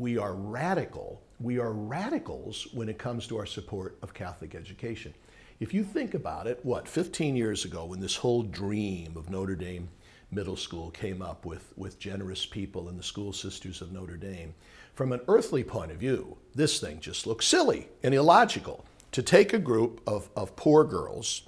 we are radical. We are radicals when it comes to our support of Catholic education. If you think about it, 15 years ago when this whole dream of Notre Dame Middle School came up with generous people and the School Sisters of Notre Dame, from an earthly point of view, this thing just looked silly and illogical. To take a group of poor girls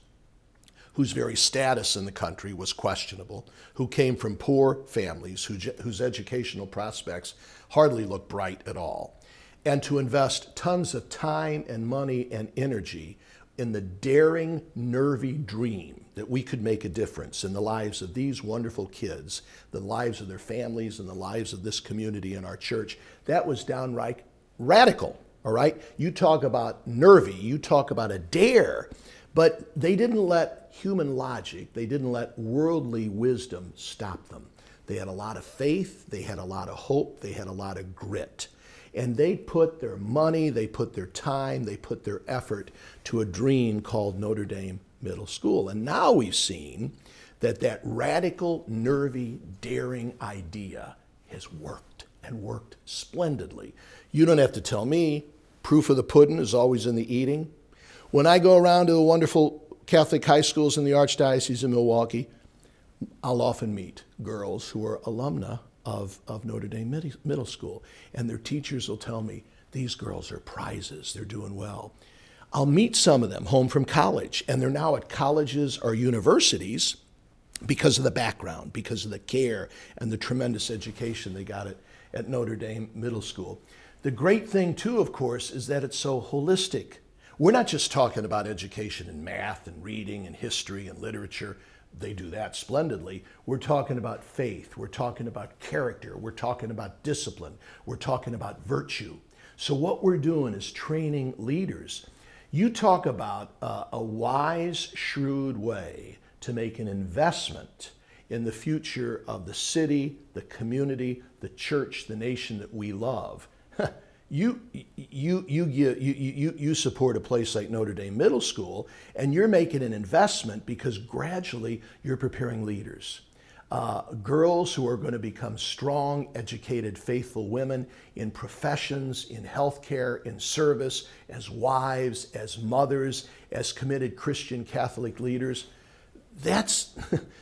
whose very status in the country was questionable, who came from poor families, whose educational prospects hardly looked bright at all, and to invest tons of time and money and energy in the daring, nervy dream that we could make a difference in the lives of these wonderful kids, the lives of their families, and the lives of this community and our church. That was downright radical, all right? You talk about nervy, you talk about a dare, but they didn't let human logic, they didn't let worldly wisdom stop them. They had a lot of faith, they had a lot of hope, they had a lot of grit. And they put their money, they put their time, they put their effort to a dream called Notre Dame Middle School. And now we've seen that that radical, nervy, daring idea has worked and worked splendidly. You don't have to tell me. Proof of the pudding is always in the eating. When I go around to the wonderful Catholic high schools in the Archdiocese of Milwaukee, I'll often meet girls who are alumna of Notre Dame Middle School, and their teachers will tell me, these girls are prizes, they're doing well. I'll meet some of them home from college, and they're now at colleges or universities because of the background, because of the care and the tremendous education they got at Notre Dame Middle School. The great thing too, of course, is that it's so holistic. We're not just talking about education in math and reading and history and literature. They do that splendidly. We're talking about faith. We're talking about character. We're talking about discipline. We're talking about virtue. So what we're doing is training leaders. You talk about a wise, shrewd way to make an investment in the future of the city, the community, the church, the nation that we love. You support a place like Notre Dame Middle School, and you're making an investment because gradually you're preparing leaders. Girls who are going to become strong, educated, faithful women in professions, in healthcare, in service, as wives, as mothers, as committed Christian Catholic leaders. That's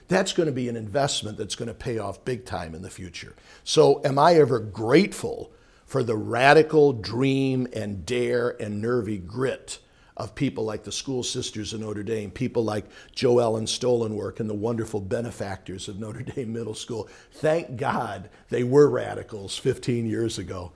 going to be an investment that's going to pay off big time in the future. So am I ever grateful for the radical dream and dare and nervy grit of people like the School Sisters of Notre Dame, people like Joellen Stolenwork and the wonderful benefactors of Notre Dame Middle School. Thank God they were radicals 15 years ago.